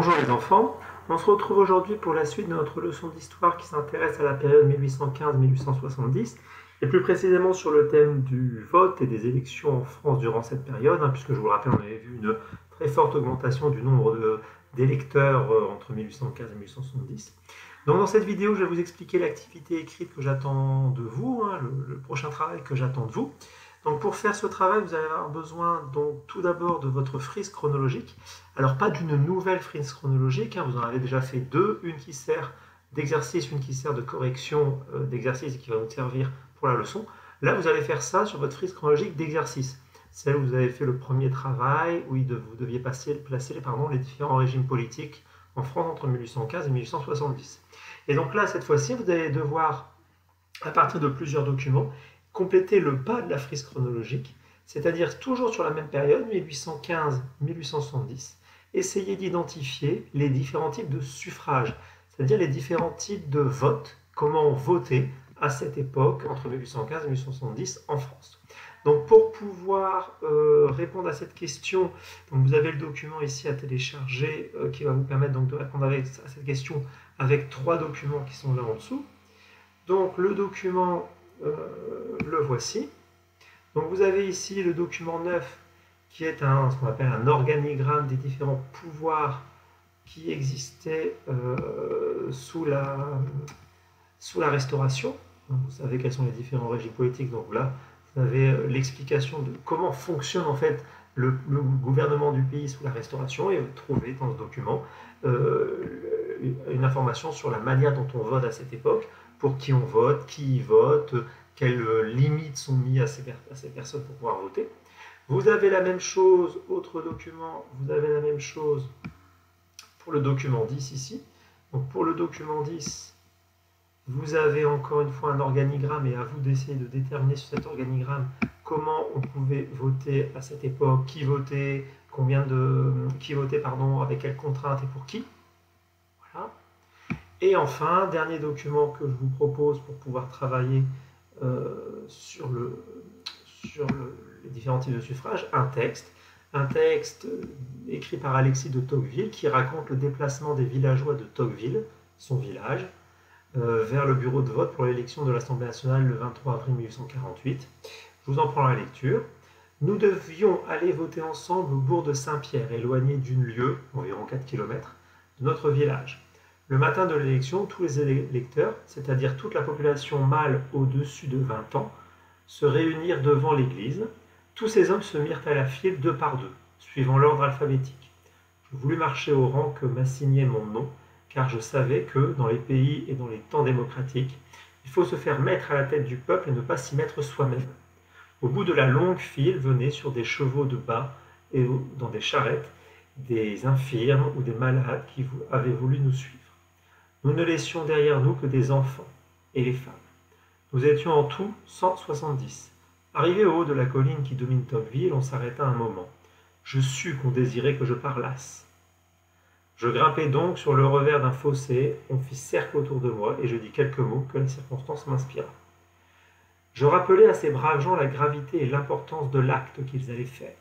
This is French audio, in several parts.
Bonjour les enfants, on se retrouve aujourd'hui pour la suite de notre leçon d'histoire qui s'intéresse à la période 1815-1870 et plus précisément sur le thème du vote et des élections en France durant cette période, puisque je vous le rappelle, on avait vu une très forte augmentation du nombre d'électeurs entre 1815 et 1870. Donc dans cette vidéo, je vais vous expliquer l'activité écrite que j'attends de vous, le prochain travail que j'attends de vous. Donc pour faire ce travail, vous allez avoir besoin donc tout d'abord de votre frise chronologique. Alors pas d'une nouvelle frise chronologique, vous en avez déjà fait deux, une qui sert d'exercice, une qui sert de correction d'exercice et qui va vous servir pour la leçon. Là, vous allez faire ça sur votre frise chronologique d'exercice, celle où vous avez fait le premier travail, où vous deviez placer les différents régimes politiques en France entre 1815 et 1870. Et donc là, cette fois-ci, vous allez devoir, à partir de plusieurs documents, compléter le bas de la frise chronologique, c'est-à-dire toujours sur la même période, 1815-1870, essayer d'identifier les différents types de suffrages, c'est-à-dire les différents types de votes, comment voter à cette époque, entre 1815 et 1870 en France. Donc pour pouvoir répondre à cette question, donc vous avez le document ici à télécharger qui va vous permettre donc de répondre à cette question avec trois documents qui sont là en dessous. Donc le document, le voici. Donc vous avez ici le document 9 qui est ce qu'on appelle un organigramme des différents pouvoirs qui existaient sous la Restauration. Donc, vous savez quels sont les différents régimes politiques. Donc là, vous avez l'explication de comment fonctionne en fait le gouvernement du pays sous la Restauration, et vous trouvez dans ce document une information sur la manière dont on vote à cette époque, pour qui on vote, qui y vote, quelles limites sont mises à ces personnes pour pouvoir voter. Vous avez la même chose, autre document, vous avez la même chose pour le document 10 ici. Donc pour le document 10, vous avez encore une fois un organigramme, et à vous d'essayer de déterminer sur cet organigramme comment on pouvait voter à cette époque, qui votait, avec quelles contraintes et pour qui. Voilà. Et enfin, dernier document que je vous propose pour pouvoir travailler sur les différents types de suffrage, un texte écrit par Alexis de Tocqueville qui raconte le déplacement des villageois de Tocqueville, son village, vers le bureau de vote pour l'élection de l'Assemblée nationale le 23 avril 1848. Je vous en prends la lecture. Nous devions aller voter ensemble au bourg de Saint-Pierre, éloigné d'une lieue, environ 4 km, de notre village. Le matin de l'élection, tous les électeurs, c'est-à-dire toute la population mâle au-dessus de 20 ans, se réunirent devant l'église. Tous ces hommes se mirent à la file deux par deux, suivant l'ordre alphabétique. Je voulus marcher au rang que m'assignait mon nom, car je savais que, dans les pays et dans les temps démocratiques, il faut se faire mettre à la tête du peuple et ne pas s'y mettre soi-même. Au bout de la longue file venaient sur des chevaux de bas et dans des charrettes des infirmes ou des malades qui avaient voulu nous suivre. Nous ne laissions derrière nous que des enfants et les femmes. Nous étions en tout 170. Arrivé au haut de la colline qui domine Tocqueville, on s'arrêta un moment. Je sus qu'on désirait que je parlasse. Je grimpai donc sur le revers d'un fossé, on fit cercle autour de moi, et je dis quelques mots que la circonstance m'inspira. Je rappelai à ces braves gens la gravité et l'importance de l'acte qu'ils allaient faire.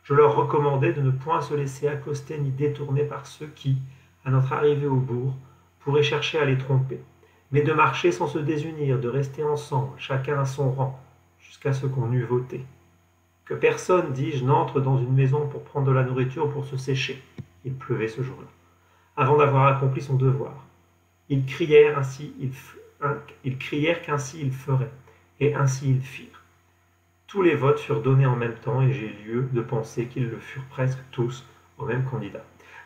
Je leur recommandai de ne point se laisser accoster ni détourner par ceux qui, à notre arrivée au bourg, pourraient chercher à les tromper, mais de marcher sans se désunir, de rester ensemble, chacun à son rang, jusqu'à ce qu'on eût voté. Que personne, dis-je, n'entre dans une maison pour prendre de la nourriture ou pour se sécher. Il pleuvait ce jour-là, avant d'avoir accompli son devoir. Ils crièrent qu'ainsi ils feraient, et ainsi ils firent. Tous les votes furent donnés en même temps, et j'ai lieu de penser qu'ils le furent presque tous au même candidat.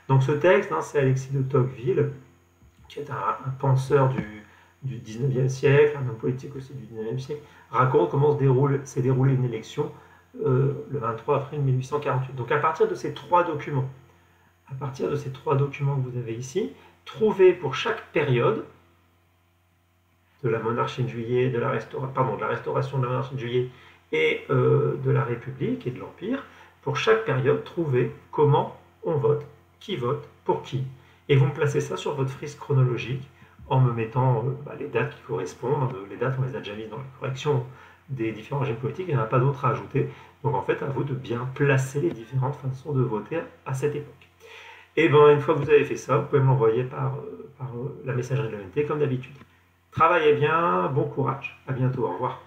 Donc ce texte, c'est Alexis de Tocqueville, qui est un penseur du 19e siècle, un homme politique aussi du 19e siècle, raconte comment s'est déroulée une élection le 23 avril 1848. Donc à partir de ces trois documents, que vous avez ici, trouvez pour chaque période de la monarchie de Juillet, de la restauration de la monarchie de Juillet et de la République et de l'Empire, pour chaque période, trouvez comment on vote, qui vote, pour qui. Et vous me placez ça sur votre frise chronologique en me mettant les dates qui correspondent. Les dates, on les a déjà mises dans la correction des différents régimes politiques, il n'y en a pas d'autres à ajouter. Donc en fait, à vous de bien placer les différentes façons de voter à cette époque. Et ben, une fois que vous avez fait ça, vous pouvez me l'envoyer par la messagerie de l'ONT comme d'habitude. Travaillez bien, bon courage, à bientôt, au revoir.